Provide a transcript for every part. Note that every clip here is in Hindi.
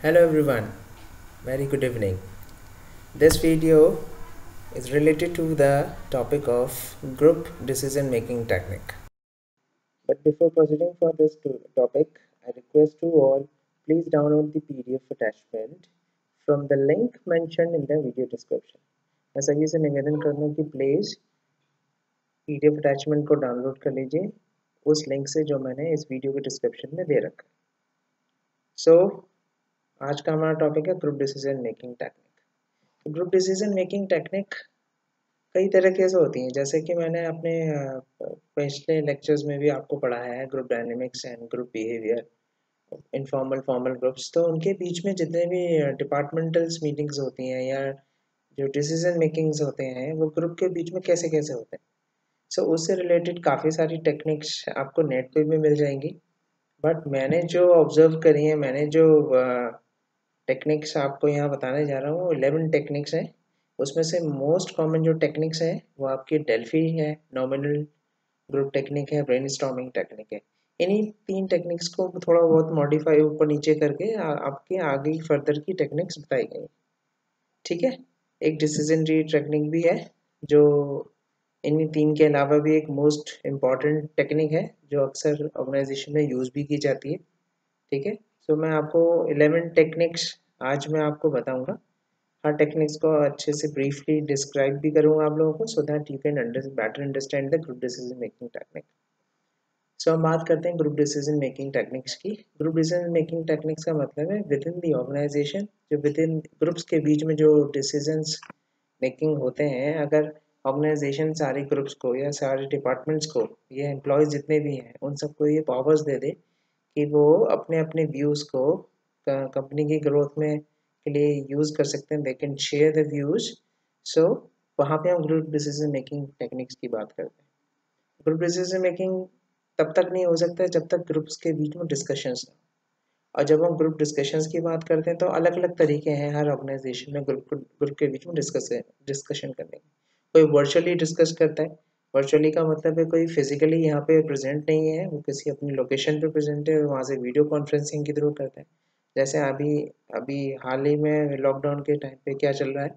Hello everyone, very good evening. This video is related to the topic of group decision making technique. But before proceeding for this topic, I request you all please download the PDF attachment from the link mentioned in the video description. मैं सभी से निवेदन करना कि प्लीज PDF अटैचमेंट को डाउनलोड कर लीजिए उस लिंक से जो मैंने इस वीडियो के डिस्क्रिप्शन में दे रखा है. सो आज का हमारा टॉपिक है group decision making technique. Group decision making technique कई तरह के से होती हैं, जैसे कि मैंने अपने पिछले लेक्चर्स में भी आपको पढ़ाया है group dynamics and group behaviour, informal formal groups. तो उनके बीच में जितने भी डिपार्टमेंटल्स मीटिंग्स होती हैं या जो डिसीजन मेकिंग्स होते हैं वो ग्रुप के बीच में कैसे कैसे होते हैं. सो उससे रिलेटेड काफ़ी सारी टेक्निक्स आपको नेट पे भी मिल जाएंगी. बट मैंने जो ऑब्जर्व करी है, मैंने जो टेक्निक्स आपको यहाँ बताने जा रहा हूँ 11 टेक्निक्स हैं. उसमें से मोस्ट कॉमन जो टेक्निक्स हैं वो आपकी डेल्फी है, नॉमिनल ग्रुप टेक्निक है, ब्रेनस्टॉर्मिंग टेक्निक है. इन्हीं 3 टेक्निक्स को थोड़ा बहुत मॉडिफाई ऊपर नीचे करके आपके आगे फर्दर की टेक्निक्स बताई गई. ठीक है. एक डिसीजन ट्री टेक्निक भी है जो इन्हीं 3 के अलावा भी एक मोस्ट इम्पॉर्टेंट टेक्निक है जो अक्सर ऑर्गेनाइजेशन में यूज़ भी की जाती है. ठीक है. सो मैं आपको 11 टेक्निक्स आज मैं आपको बताऊंगा. हर टेक्निक्स को अच्छे से ब्रीफली डिस्क्राइब भी करूंगा आप लोगों को, so that you can better understand the group decision making technique. So हम बात करते हैं ग्रुप डिसीजन मेकिंग टेक्निक्स की. ग्रुप डिसीजन मेकिंग टेक्निक्स का मतलब है विद इन दी ऑर्गेनाइजेशन, जो विद इन ग्रुप्स के बीच में जो डिसीजंस मेकिंग होते हैं. अगर ऑर्गेनाइजेशन सारे ग्रुप्स को या सारे डिपार्टमेंट्स को, ये एम्प्लॉयज़ जितने भी हैं उन सबको ये पावर्स दे दे कि वो अपने अपने व्यूज़ को कंपनी की ग्रोथ में के लिए यूज़ कर सकते हैं. They can share the views. So वहाँ पे हम ग्रुप डिसीजन मेकिंग टेक्निक्स की बात करते हैं. ग्रुप डिसीजन मेकिंग तब तक नहीं हो सकता है जब तक ग्रुप्स के बीच में डिस्कशंस ना. और जब हम ग्रुप डिस्कशंस की बात करते हैं तो अलग अलग तरीके हैं हर ऑर्गेनाइजेशन में ग्रुप के बीच में डिस्कशन करने के. कोई वर्चुअली डिस्कस करता है. वर्चुअली का मतलब है कोई फिजिकली यहाँ पे प्रेजेंट नहीं है, वो किसी अपनी लोकेशन पे प्रेजेंट है, वहाँ से वीडियो कॉन्फ्रेंसिंग के थ्रू करता है. जैसे अभी अभी हाल ही में लॉकडाउन के टाइम पे क्या चल रहा है,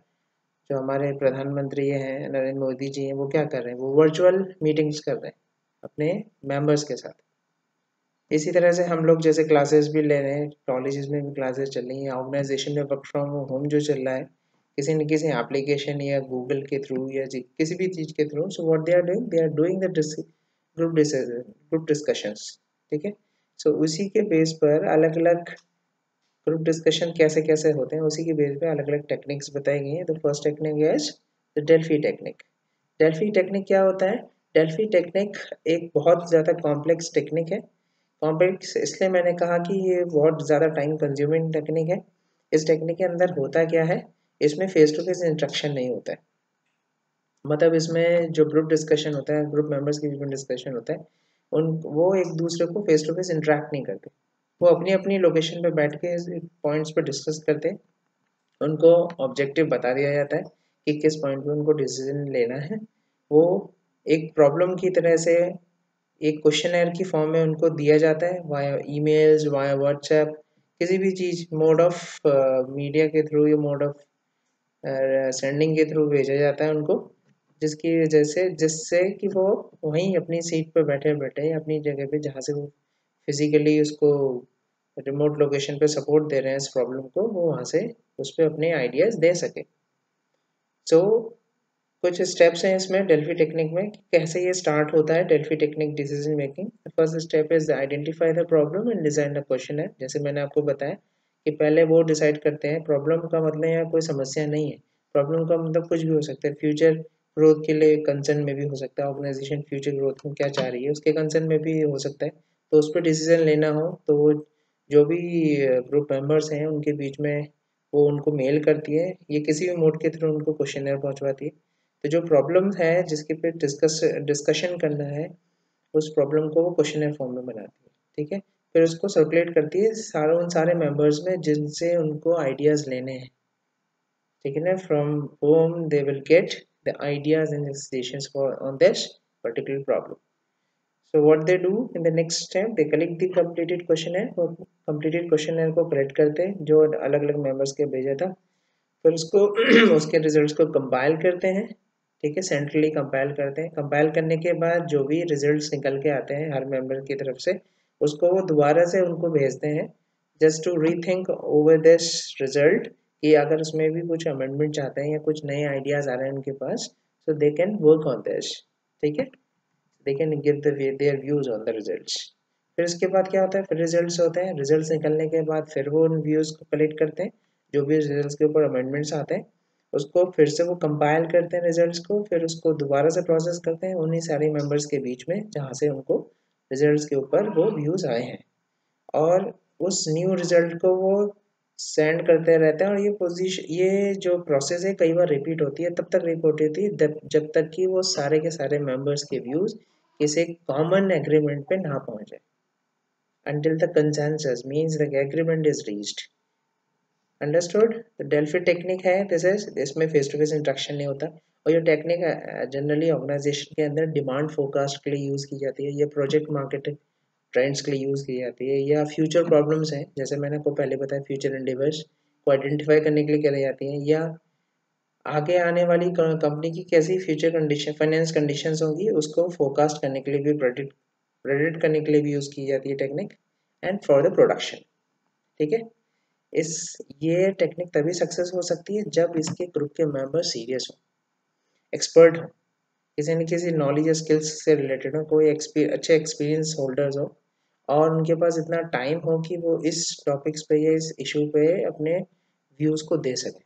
जो हमारे प्रधानमंत्री हैं नरेंद्र मोदी जी हैं, वो क्या कर रहे हैं, वो वर्चुअल मीटिंग्स कर रहे हैं अपने मेंबर्स के साथ. इसी तरह से हम लोग जैसे क्लासेस भी ले रहे हैं, कॉलेजेस में भी क्लासेस चल रही हैं, ऑर्गेनाइजेशन में वर्क फ्रॉम होम जो चल रहा है किसी न किसी एप्लीकेशन या गूगल के थ्रू या किसी भी चीज़ के through. So what they are doing the group discussions. ठीक है. सो उसी के बेस पर अलग अलग ग्रुप डिस्कशन कैसे कैसे होते हैं, उसी के बेस पे अलग अलग टेक्निक्स बताई गई हैं. तो first technique is the Delphi technique. Delphi technique क्या होता है? डेल्फी टेक्निक एक बहुत ज़्यादा कॉम्प्लेक्स टेक्निक है. कॉम्प्लेक्स इसलिए मैंने कहा कि ये बहुत ज़्यादा टाइम कंज्यूमिंग टेक्निक है. इस टेक्निक के अंदर होता क्या है, इसमें फेस टू फेस इंस्ट्रक्शन नहीं होता है. मतलब इसमें जो ग्रुप डिस्कशन होता है, ग्रुप मेंबर्स के बीच में डिस्कशन होता है, उन वो एक दूसरे को फेस टू फेस इंटरेक्ट नहीं करते. वो अपनी अपनी लोकेशन पे बैठ के पॉइंट्स पे डिस्कस करते हैं. उनको ऑब्जेक्टिव बता दिया जाता है कि किस पॉइंट पे उनको डिसीजन लेना है. वो एक प्रॉब्लम की तरह से एक क्वेश्चनर की फॉर्म में उनको दिया जाता है वाया ईमेल्स, वाया व्हाट्सएप, किसी भी चीज़ मोड ऑफ मीडिया के थ्रू या मोड ऑफ सेंडिंग के थ्रू भेजा जाता है उनको, जिसकी वजह से जिससे कि वो वहीं अपनी सीट पर बैठे बैठे अपनी जगह पे जहाँ से वो फिजिकली उसको रिमोट लोकेशन पे सपोर्ट दे रहे हैं इस प्रॉब्लम को, वो वहाँ से उस पर अपने आइडियाज़ दे सके. सो कुछ स्टेप्स हैं इसमें डेल्फी टेक्निक में कि कैसे ये स्टार्ट होता है Delphi technique decision making. First step is identify the problem and design the question है. जैसे मैंने आपको बताया कि पहले वो डिसाइड करते हैं. प्रॉब्लम का मतलब यहाँ कोई समस्या नहीं है. प्रॉब्लम का मतलब कुछ भी हो सकता है. फ्यूचर ग्रोथ के लिए कंसर्न में भी हो सकता है. ऑर्गेनाइजेशन फ्यूचर ग्रोथ में क्या चाह रही है उसके कंसर्न में भी हो सकता है. तो उस पर डिसीजन लेना हो तो वो जो भी ग्रुप मेंबर्स हैं उनके बीच में वो उनको मेल करती है, ये किसी भी मोड के थ्रू उनको क्वेश्चनर पहुंचवाती है. तो जो प्रॉब्लम है जिसके पे डिस्कशन करना है, उस प्रॉब्लम को वो क्वेश्चनर फॉर्म में बनाती है. ठीक है. फिर उसको सर्कुलेट करती है उन सारे मेंबर्स में जिनसे उनको आइडियाज़ लेने हैं. ठीक है ना. From home they will get the ideas and suggestions for on this particular problem. So what they do in the next step, they collect the completed questionnaire. वो completed questionnaire को collect करते हैं जो अलग अलग members के भेजा था, फिर उसको उसके रिजल्ट्स को कंपाइल करते हैं, ठीक है, सेंट्रली कंपाइल करते हैं। कंपाइल करने के बाद जो भी रिजल्ट्स निकल के आते हैं हर मेंबर की तरफ से, उसको वो दोबारा से उनको भेजते हैं just to rethink over this result, कि अगर उसमें भी कुछ अमेंडमेंट चाहते हैं या कुछ नए आइडियाज आ रहे हैं उनके पास, so they can work on this, ठीक है, they can give their views on the results. फिर इसके बाद क्या होता है, फिर रिजल्ट्स होते हैं, रिजल्ट्स निकलने के बाद फिर वो उन व्यूज को कलेक्ट करते हैं, जो भी रिजल्ट्स के ऊपर अमेंडमेंट्स आते हैं उसको फिर से वो कंपाइल करते हैं रिजल्ट्स को, फिर उसको दोबारा से प्रोसेस करते हैं उन्हीं सारे मेंबर्स के बीच में जहाँ से उनको रिजल्ट्स के ऊपर वो व्यूज आए हैं, और उस न्यू रिजल्ट को वो सेंड करते रहते हैं। और ये जो प्रोसेस है कई बार रिपीट होती है, तब तक रिपीट होती है जब तक कि वो सारे के सारे मेंबर्स के व्यूज किसी कॉमन एग्रीमेंट पे ना पहुंच जाए, until the consensus means the agreement is reached। Understood. तो डेल्फी टेक्निक है, दिस इज, इसमें फेस टू फेस इंट्रैक्शन नहीं होता, और ये टेक्निक जनरली ऑर्गेनाइजेशन के अंदर डिमांड फोरकास्ट के लिए यूज़ की जाती है, या प्रोजेक्ट मार्केटिंग ट्रेंड्स के लिए यूज़ की जाती है, या फ्यूचर प्रॉब्लम्स हैं जैसे मैंने आपको पहले बताया फ्यूचर एंडेवर्स को आइडेंटिफाई करने के लिए करी जाती हैं, या आगे आने वाली कंपनी की कैसी फ्यूचर कंडीशन फाइनेंस कंडीशंस होंगी उसको फोरकास्ट करने के लिए भी, प्रेडिक्ट करने के लिए भी यूज़ की जाती है technique, and for the production, ठीक है। इस ये टेक्निक तभी सक्सेस हो सकती है जब इसके ग्रुप के मेंबर सीरियस हो, एक्सपर्ट हो, किसी न किसी नॉलेज या स्किल्स से रिलेटेड हो, कोई अच्छे एक्सपीरियंस होल्डर्स हो, और उनके पास इतना टाइम हो कि वो इस टॉपिक्स पे या इस इशू पे अपने व्यूज़ को दे सकें।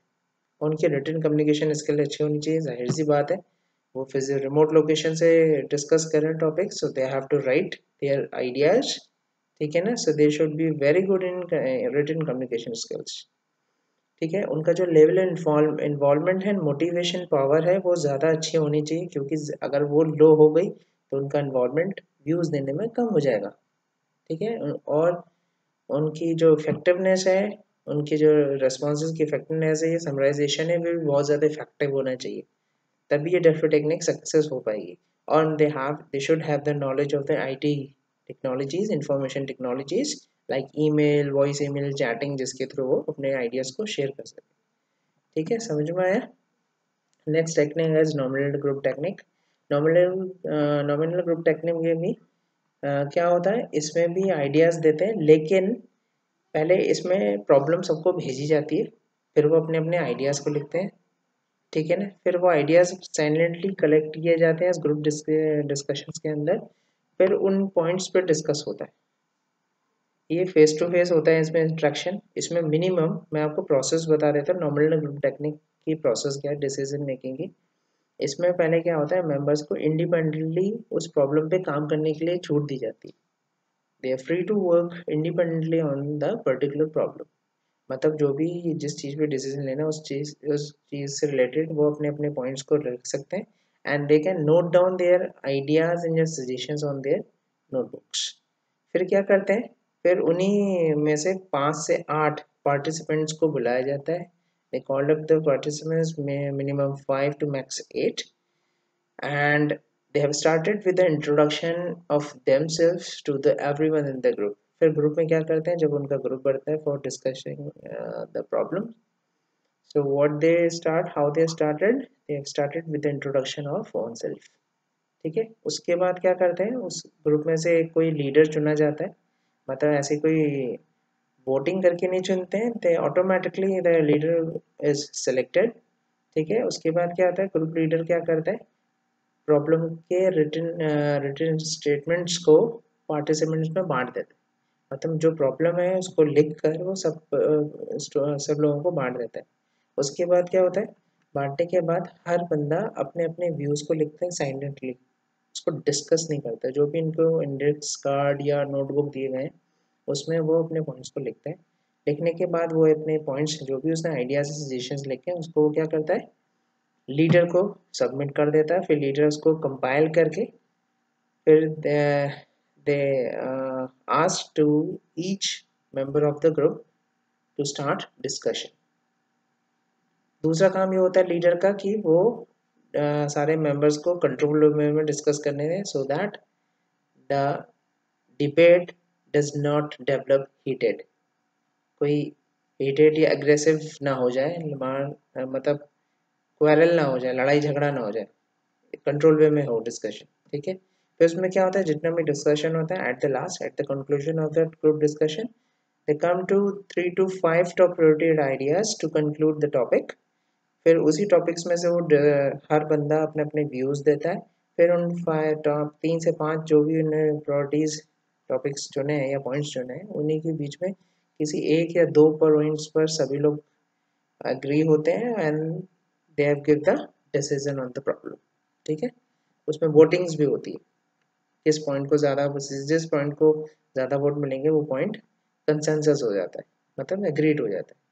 उनकी रिटन कम्युनिकेशन स्किल अच्छी होनी चाहिए, जाहिर सी बात है वो फिर रिमोट लोकेशन से डिस्कस करें topic, so they have to write their ideas, ठीक है ना, so they should be very good in written communication skills, ठीक है। उनका जो लेवल इन्वॉल्वमेंट है, मोटिवेशन पावर है, वो ज़्यादा अच्छी होनी चाहिए, क्योंकि अगर वो लो हो गई तो उनका इन्वॉल्वमेंट व्यूज़ देने में कम हो जाएगा, ठीक है। और उनकी जो इफेक्टिवनेस है, उनकी जो रेस्पॉन्सेज की इफेक्टिवनेस है, ये समराइजेशन है, वो भी बहुत ज़्यादा इफेक्टिव होना चाहिए, तभी ये डेल्फी टेक्निक सक्सेस हो पाएगी। और they should have the knowledge of the IT technologies, information technologies, like email, voice email, chatting, जिसके थ्रू वो अपने आइडियाज़ को शेयर कर सकें, ठीक है, समझ में आया। नेक्स्ट टेक्निक है nominal group technique. Nominal group technique में भी क्या होता है, इसमें भी आइडियाज़ देते हैं, लेकिन पहले इसमें प्रॉब्लम सबको भेजी जाती है, फिर वो अपने अपने आइडियाज़ को लिखते हैं, ठीक है ना, फिर वो आइडियाज़ साइलेंटली कलेक्ट किए जाते हैं ग्रुप डिस्कशंस के अंदर, फिर उन पॉइंट्स पर डिस्कस होता है। ये फेस टू फेस होता है इसमें इंट्रैक्शन। इसमें मिनिमम मैं आपको प्रोसेस बता देता हूँ, नॉमिनल ग्रुप टेक्निक की प्रोसेस क्या है डिसीजन मेकिंग की। इसमें पहले क्या होता है, मेंबर्स को इंडिपेंडेंटली उस प्रॉब्लम पे काम करने के लिए छूट दी जाती है, they are free to work independently on the particular problem. मतलब जो भी जिस चीज़ पे डिसीजन लेना उस चीज़ से रिलेटेड वो अपने अपने पॉइंट्स को रख सकते हैं, and they can note down there ideas and suggestions on their notebooks. फिर क्या करते हैं, फिर उन्हीं में से 5 से 8 पार्टिसिपेंट्स को बुलाया जाता है, they called up the participants minimum 5 to max 8, and they have started with the introduction of themselves to the everyone in the group। फिर ग्रुप में क्या करते हैं, जब उनका ग्रुप बढ़ता है for discussing the problem, so what they start, how they have started with the introduction of own self, ठीक है। उसके बाद क्या करते हैं, उस ग्रुप में से कोई लीडर चुना जाता है, मतलब ऐसे कोई वोटिंग करके नहीं चुनते हैं, they automatically the leader is selected, ठीक है। उसके बाद क्या होता है, ग्रुप लीडर क्या करता है, प्रॉब्लम के रिटन स्टेटमेंट्स को पार्टिसिपेंट्स में बांट देता है, मतलब जो प्रॉब्लम है उसको लिख कर वो सब लोगों को बांट देता है। उसके बाद क्या होता है, बांटने के बाद हर बंदा अपने अपने व्यूज़ को लिखते हैं साइलेंटली, उसको डिस्कस नहीं करता, जो भी इनको इंडेक्स कार्ड या नोटबुक दिए गए हैं उसमें वो अपने पॉइंट्स को लिखते हैं। लिखने के बाद वो अपने पॉइंट्स जो भी उसने आइडियाज सजेशंस लिखे हैं उसको वो क्या करता है, लीडर को सबमिट कर देता है, फिर लीडर उसको कंपाइल करके फिर they ask to each member of the group to start discussion. दूसरा काम ये होता है लीडर का कि वो सारे मेंबर्स को कंट्रोल रूम में डिस्कस करने दें, so that the debate does not develop heated, कोई हीटेड या अग्रेसिव ना हो जाए, मतलब क्वेरल ना हो जाए, लड़ाई झगड़ा ना हो जाए, कंट्रोल वे में हो डिस्कशन। ठीक है, फिर उसमें क्या होता है, जितना भी डिस्कशन होता है, at the last, at the conclusion of that group discussion, they come to 3 to 5 top priority ideas to conclude the topic. फिर उसी टॉपिक्स में से वो हर बंदा अपने अपने व्यूज देता है। फिर उन 3 से 5 जो भी उन्होंने प्रायोरिटीज टॉपिक्स चुने हैं या पॉइंट्स चुने हैं, उन्हीं के बीच में किसी एक या दो पॉइंट्स पर सभी लोग एग्री होते हैं and they have give the decision on the problem. ठीक है, उसमें वोटिंग्स भी होती है, किस पॉइंट को ज़्यादा, जिस पॉइंट को ज़्यादा वोट मिलेंगे वो पॉइंट कंसेंसस हो जाता है, मतलब एग्रीड हो जाता है।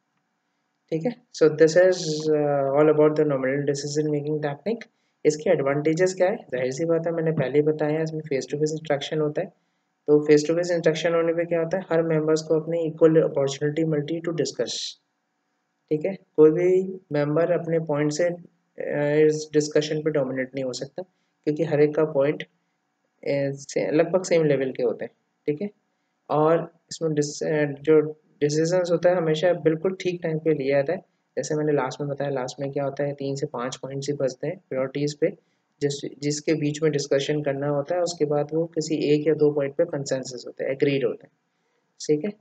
ठीक है, so this is all about the nominal decision making technique. इसके एडवांटेजेस क्या है, जाहिर सी बात है, मैंने पहले ही बताया, इसमें फेस टू फेस इंस्ट्रक्शन होता है। तो फेस टू फेस इंस्ट्रक्शन होने पे क्या होता है, हर मेंबर्स को अपनी इक्वल अपॉर्चुनिटी मिलती है टू डिस्कस। ठीक है, कोई भी मेंबर अपने पॉइंट से इस डिस्कशन पे डोमिनेट नहीं हो सकता, क्योंकि हर एक का पॉइंट लगभग सेम लेवल के होते हैं। ठीक है, और इसमें जो डिसीजंस होता है हमेशा बिल्कुल ठीक टाइम पे लिया जाता है। जैसे मैंने लास्ट में बताया, लास्ट में क्या होता है, 3 से 5 पॉइंट्स ही बचते हैं प्रायोरिटीज़ पे, जिसके बीच में डिस्कशन करना होता है, उसके बाद वो किसी एक या दो पॉइंट पे कंसेंसस होता है, एग्रीड होता है। ठीक है,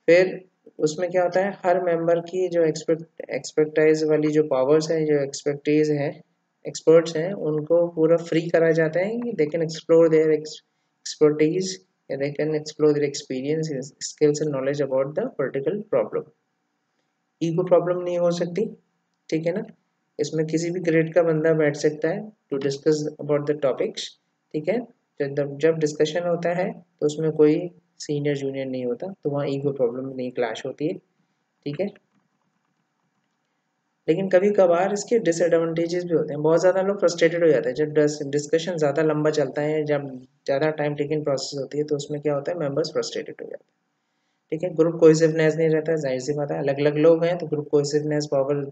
फिर उसमें क्या होता है, हर मेंबर की जो एक्सपर्टाइज वाली जो पावर्स हैं, जो एक्सपर्टीज हैं, एक्सपर्ट्स हैं, उनको पूरा फ्री करा जाता है कि they can explore their expertise, या they can explore their experience, skills and knowledge about the particular problem. Ego problem नहीं हो सकती। ठीक है ना, इसमें किसी भी ग्रेड का बंदा बैठ सकता है to discuss about the topics. ठीक है, जब डिस्कशन होता है तो उसमें कोई सीनियर जूनियर नहीं होता, तो वहाँ ईगो प्रॉब्लम नहीं क्लैश होती है। ठीक है, लेकिन कभी कभार इसके डिसएडवांटेजेस भी होते हैं, बहुत ज़्यादा लोग फ्रस्ट्रेटेड हो जाते हैं जब डिस्कशन ज़्यादा लंबा चलता है, जब ज़्यादा टाइम टेकिंग प्रोसेस होती है, तो उसमें क्या होता है, मेंबर्स फ्रस्ट्रेटेड हो जाते हैं। ठीक है, ग्रुप कोहेसिवनेस नहीं रहता है, जाहिर सी बात है, अलग अलग लोग हैं तो group cohesiveness power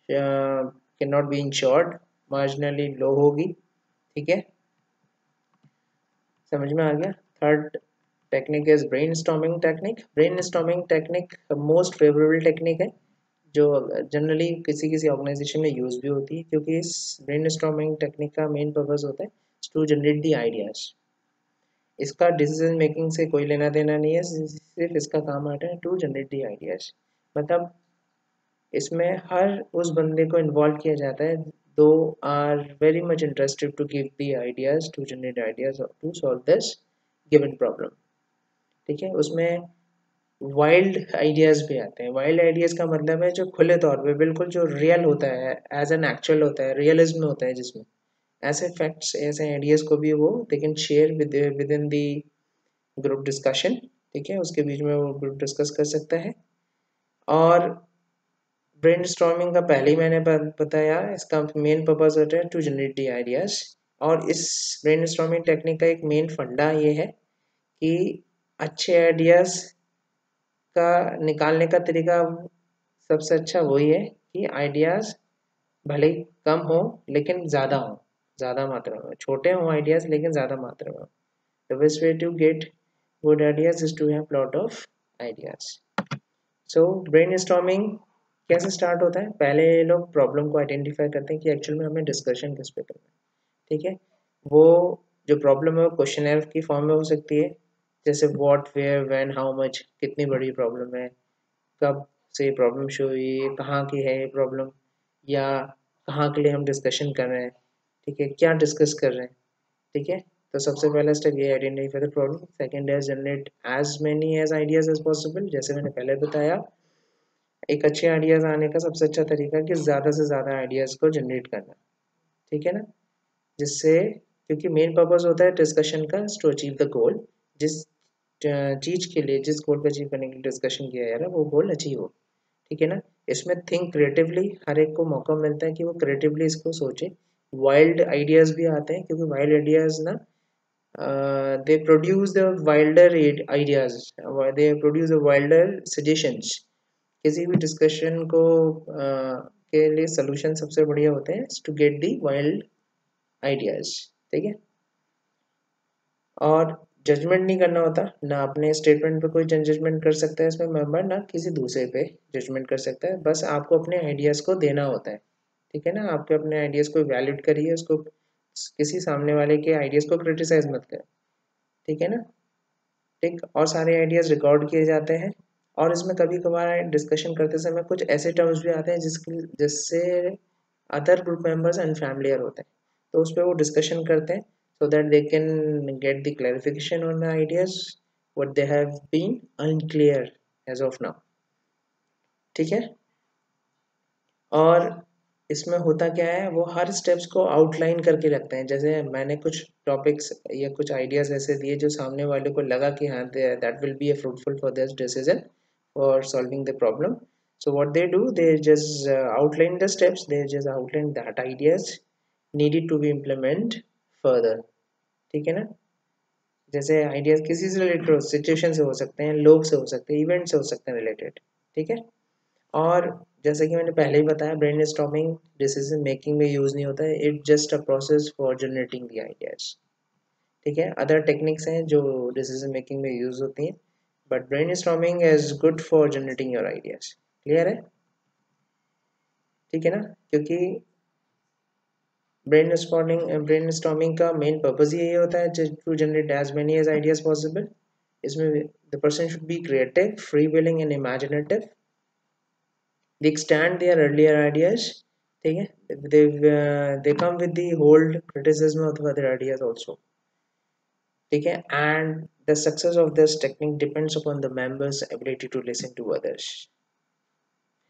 can not be ensured, marginally low होगी। ठीक है, समझ में आ गया। Third technique is brain storming technique. Brain storming technique most favourable technique है, जो जनरली किसी किसी ऑर्गेनाइजेशन में यूज भी होती है, क्योंकि इस ब्रेन स्टॉर्मिंग टेक्निक का मेन पर्पज होता है टू जनरेट दी आइडियाज। इसका डिसीजन मेकिंग से कोई लेना देना नहीं है, सिर्फ इसका काम आता है टू जनरेट दी आइडियाज। मतलब इसमें हर उस बंदे को इन्वॉल्व किया जाता है they are very much interested to give the ideas, to generate ideas to solve this given problem. ठीक है, उसमें वाइल्ड आइडियाज भी आते हैं। वाइल्ड आइडियाज का मतलब है जो खुले तौर पे बिल्कुल जो रियल होता है, एज एन एक्चुअल होता है, रियलिज्म होता है, जिसमें ऐसे फैक्ट्स, ऐसे आइडियाज को भी वो दे can share with in the group discussion. ठीक है, उसके बीच में वो ग्रुप डिस्कस कर सकता है। और ब्रेनस्टॉर्मिंग का पहले ही मैंने बताया, इसका मेन पर्पस होता है टू जनरेट दी आइडियाज। और इस ब्रेनस्टॉर्मिंग टेक्निक का एक मेन फंडा ये है कि अच्छे आइडियाज का निकालने का तरीका सबसे अच्छा वही है कि आइडियाज भले ही कम हो लेकिन ज़्यादा हो, ज़्यादा मात्रा में, छोटे हों आइडियाज लेकिन ज़्यादा मात्रा में। The best way to get good ideas is to have lot of ideas. So brainstorming कैसे स्टार्ट होता है, पहले लोग प्रॉब्लम को आइडेंटिफाई करते हैं कि एक्चुअल में हमें डिस्कशन किस पे करना है। ठीक है, वो जो प्रॉब्लम है वो क्वेश्चन की फॉर्म में हो सकती है, जैसे what, where, when, how much, कितनी बड़ी प्रॉब्लम है, कब से प्रॉब्लम शुरू हुई है, कहाँ की है ये प्रॉब्लम, या कहाँ के लिए हम डिस्कशन कर रहे हैं। ठीक है, क्या डिस्कस कर रहे हैं। ठीक है, तो सबसे पहला स्टेप ये आइडेंटिफाई द प्रॉब्लम। सेकंड है generate as many as ideas as possible. जैसे मैंने पहले बताया, एक अच्छे आइडियाज आने का सबसे अच्छा तरीका कि ज़्यादा से ज़्यादा आइडियाज को जनरेट करना। ठीक है ना, जिससे, क्योंकि मेन पर्पस होता है डिस्कशन का टू अचीव द गोल, जिस चीज़ के लिए, जिस गोल को अचीव करने के लिए डिस्कशन किया जा रहा है वो गोल अचीव हो। ठीक है ना, इसमें थिंक क्रिएटिवली, हर एक को मौका मिलता है कि वो क्रिएटिवली इसको सोचे। वाइल्ड आइडियाज भी आते हैं, क्योंकि वाइल्ड आइडियाज ना, they produce the Wilder ideas, they produce the Wilder suggestions. किसी भी डिस्कशन को के लिए सोल्यूशन सबसे बढ़िया होते हैं to get the wild ideas. ठीक है, और जजमेंट नहीं करना होता, ना अपने स्टेटमेंट पे कोई जजमेंट कर सकता है इसमें मेंबर, ना किसी दूसरे पे जजमेंट कर सकता है, बस आपको अपने आइडियाज़ को देना होता है। ठीक है ना, आपके अपने आइडियाज़ को वैलिड करिए, उसको किसी सामने वाले के आइडियाज़ को क्रिटिसाइज मत करें। ठीक है ना, ठीक। और सारे आइडियाज़ रिकॉर्ड किए जाते हैं, और इसमें कभी कभार डिस्कशन करते समय कुछ ऐसे टर्म्स भी आते हैं जिससे अदर ग्रुप मेंबर्स अनफैमिलियर होते हैं, तो उस पर वो डिस्कशन करते हैं so that they can get the clarification on the ideas what they have been unclear as of now। ठीक है, और इसमें होता क्या है, वो हर स्टेप्स को आउटलाइन करके रखते हैं। जैसे मैंने कुछ टॉपिक्स या कुछ आइडियाज ऐसे दिए जो सामने वाले को लगा कि हाँ that will be A fruitful for this decision for solving the problem. So what they do, they just outline the steps, they just outline that ideas needed to be implement further। ठीक है ना, जैसे आइडियाज किसी से रिलेटेड हो, सिचुएशन से हो सकते हैं, लोग से हो सकते हैं, इवेंट से हो सकते हैं रिलेटेड। ठीक है, और जैसे कि मैंने पहले ही बताया, ब्रेन स्टॉर्मिंग डिसीजन मेकिंग में यूज नहीं होता है, it just a process for generating the ideas. ठीक है, अदर टेक्निक्स हैं जो डिसीजन मेकिंग में यूज होती हैं, but brain storming is good for generating your ideas. Clear है? ठीक है ना, क्योंकि ब्रेन स्टॉर्मिंग का मेन पर्पज यही होता है to generate as many as ideas possible. इसमें the person should be creative, free willing and imaginative. They extend their earlier ideas। ठीक है, they come with the hold criticism of the other ideas also। ठीक है, and the success of this technique depends upon the members ability to listen to others।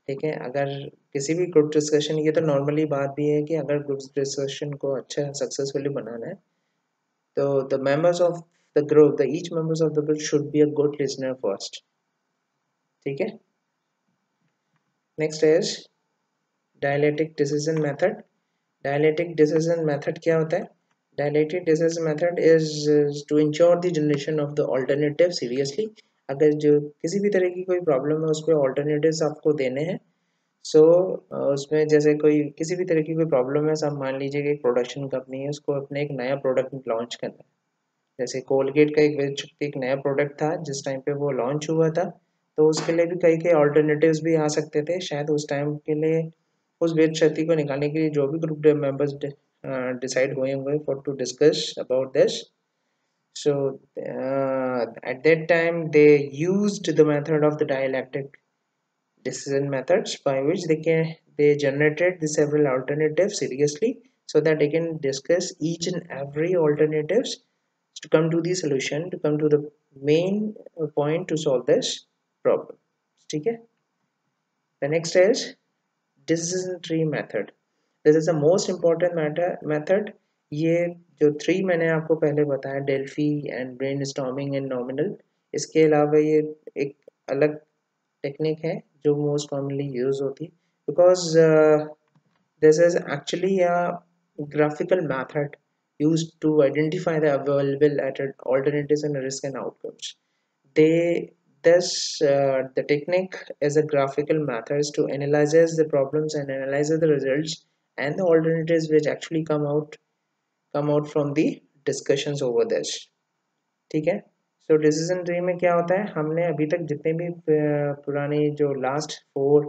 ठीक है, अगर किसी भी ग्रुप डिस्कशन, ये तो नॉर्मली बात भी है कि अगर ग्रुप डिस्कशन को अच्छा सक्सेसफुली बनाना है तो the members of the group, the each members of the group should be a good listener first. ठीक है, next is dialectic decision method. Dialectic decision method क्या होता है? Dialectic decision method is to ensure the generation of the alternative seriously. अगर जो किसी भी तरह की कोई प्रॉब्लम है उस पर ऑल्टरनेटिव्स आपको देने हैं। सो उसमें जैसे कोई किसी भी तरह की कोई प्रॉब्लम है, सब मान लीजिए कि एक प्रोडक्शन कंपनी है, उसको अपने एक नया प्रोडक्ट लॉन्च करना है। जैसे कोलगेट का एक नया प्रोडक्ट था जिस टाइम पे वो लॉन्च हुआ था, तो उसके लिए भी कई कई ऑल्टरनेटिव्स भी आ सकते थे शायद उस टाइम के लिए। उस वेद क्षति को निकालने के लिए जो भी ग्रुप मेंबर्स डिसाइड हुए होंगे for to discuss about this, so at that time they used the method of the dialectic decision methods by which they generated the several alternatives seriously so that they can discuss each and every alternatives to come to the solution, to come to the main point to solve this problem। ठीक है, the next is decision tree method। this is the most important method। ये जो थ्री मैंने आपको पहले बताया, Delphi and brain storming and nominal, इसके अलावा ये एक अलग टेक्निक है जो मोस्ट कॉमनली यूज होती है, because this is actually a graphical method used to identify the available alternatives and risk and outcomes। they the technique is a graphical method to analyzes the problems and analyzes the results and the alternatives which actually come out from the discussions over this। ठीक है, सो डिसीजन ट्री में क्या होता है, हमने अभी तक जितने भी पुरानी जो लास्ट 4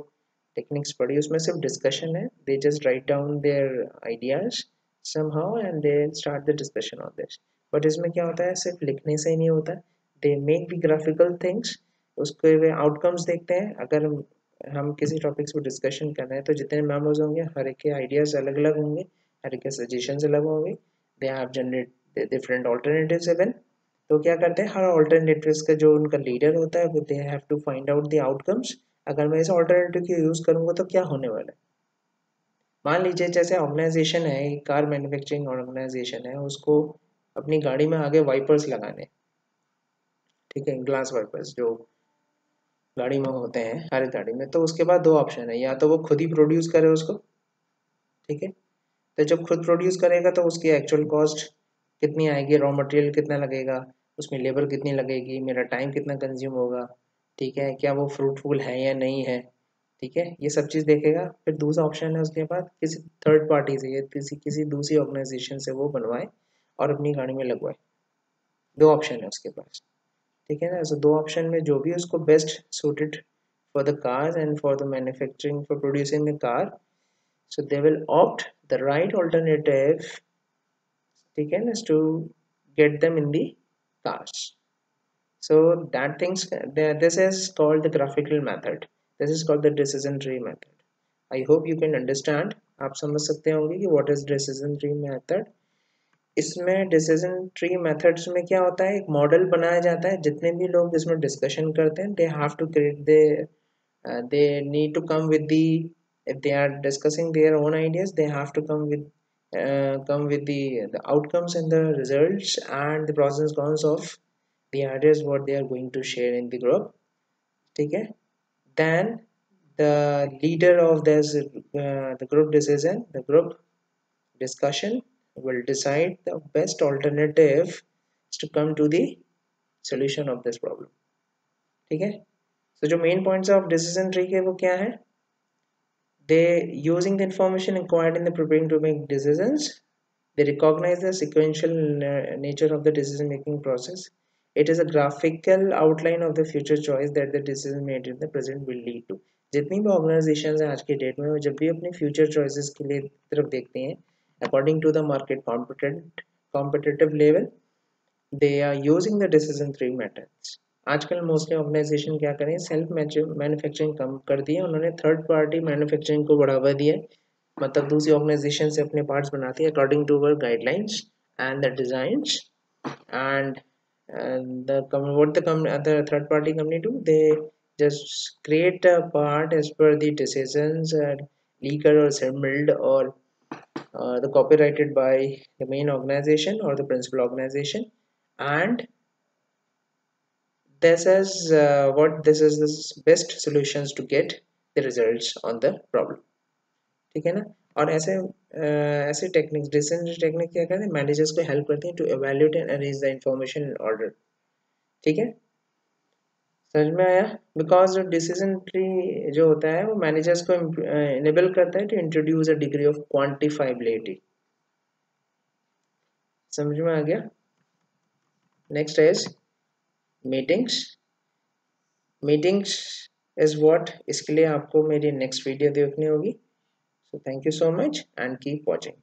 टेक्निक्स पढ़ी उसमें सिर्फ डिस्कशन है। They just write down their ideas somehow and they start the discussion on this. But इसमें क्या होता है, सिर्फ लिखने से ही नहीं होता, they make the graphical things. उसके वे आउटकम्स देखते हैं। अगर हम किसी टॉपिक्स पर डिस्कशन कर रहे हैं तो जितने मेंबर्स होंगे हर एक के आइडियाज अलग अलग होंगे, हर एक के सजेशंस अलग होंगे, they have generate different alternatives even. तो क्या करते हैं, हर ऑल्टरनेटिव्स का जो उनका लीडर होता है they have to find out the outcomes. अगर मैं इस ऑल्टरनेटिव की यूज करूंगा तो क्या होने वाला है। मान लीजिए जैसे ऑर्गेनाइजेशन है, एक कार मैन्युफैक्चरिंग ऑर्गेनाइजेशन है, उसको अपनी गाड़ी में आगे वाइपर्स लगाने। ठीक है, ग्लास वाइपर्स जो गाड़ी में होते हैं हर गाड़ी में, तो उसके बाद दो ऑप्शन है, या तो वो खुद ही प्रोड्यूस करे उसको। ठीक है, तो जब खुद प्रोड्यूस करेगा तो उसकी एक्चुअल कॉस्ट कितनी आएगी, रॉ मटेरियल कितना लगेगा, उसमें लेबर कितनी लगेगी, मेरा टाइम कितना कंज्यूम होगा। ठीक है, क्या वो फ्रूटफुल है या नहीं है। ठीक है, ये सब चीज़ देखेगा। फिर दूसरा ऑप्शन है उसके बाद किसी थर्ड पार्टी से या किसी किसी दूसरी ऑर्गेनाइजेशन से वो बनवाए और अपनी गाड़ी में लगवाए। दो ऑप्शन है उसके पास, ठीक है ना। सो दो ऑप्शन में जो भी उसको best suited for the cars and for the manufacturing for producing the car, so they will opt the right alternative, ठीक है ना, to get them in the cars. So that things, this is called the graphical method, this is called the decision tree method. I hope you can understand, आप समझ सकते होंगे कि what is decision tree method. इसमें डिसीजन ट्री मेथड्स में क्या होता है, एक मॉडल बनाया जाता है, जितने भी लोग इसमें डिस्कशन करते हैं they have to create they they need to come with the, if they are discussing their own ideas, they have to come with the outcomes and the results and the pros and cons of the ideas what they are going to share in the group, ठीक है. Then the leader of this the group decision, the group discussion will decide the best alternative to come to the solution of this problem, ठीक है. So जो main points of decision tree के वो क्या है, they using the information acquired in the preparing to make decisions, they recognize the sequential nature of the decision making process. It is a graphical outline of the future choice that the decision made in the present will lead to. जितनी भी ऑर्गेनाइजेशन है आज के डेट में वो जब भी अपने फ्यूचर चॉइसेस के लिए तरफ देखते हैं according to the market competitive level, they are using the decision tree methods. आजकल मोस्टली ऑर्गेनाइजेशन क्या करें, सेल्फ मैन्युफैक्चरिंग कम कर दी है उन्होंने, थर्ड पार्टी मैन्युफैक्चरिंग को बढ़ावा दिया है, मतलब दूसरी ऑर्गेनाइजेशन से अपने पार्ट्स बनाती है according to our guidelines and the designs and the third party company do, they just create a part as per the decisions legal or assembled or the copyrighted by the main organization or the principal organization, and this is the best solutions to get the results on the problem, ठीक है ना. और ऐसे टेक्निक्स, डिसीजन टेक्निक क्या करते हैं, मैनेजर्स को हेल्प करते हैं to evaluate and arrange the information in order, ठीक है. समझ में आया, बिकॉज जो डिसीजन ट्री जो होता है वो मैनेजर्स को इनेबल करता है to introduce a degree of quantifiability. समझ में आ गया. Next is meetings. Meetings is what, इसके लिए आपको मेरी नेक्स्ट वीडियो देखनी होगी. So thank you so much and keep watching.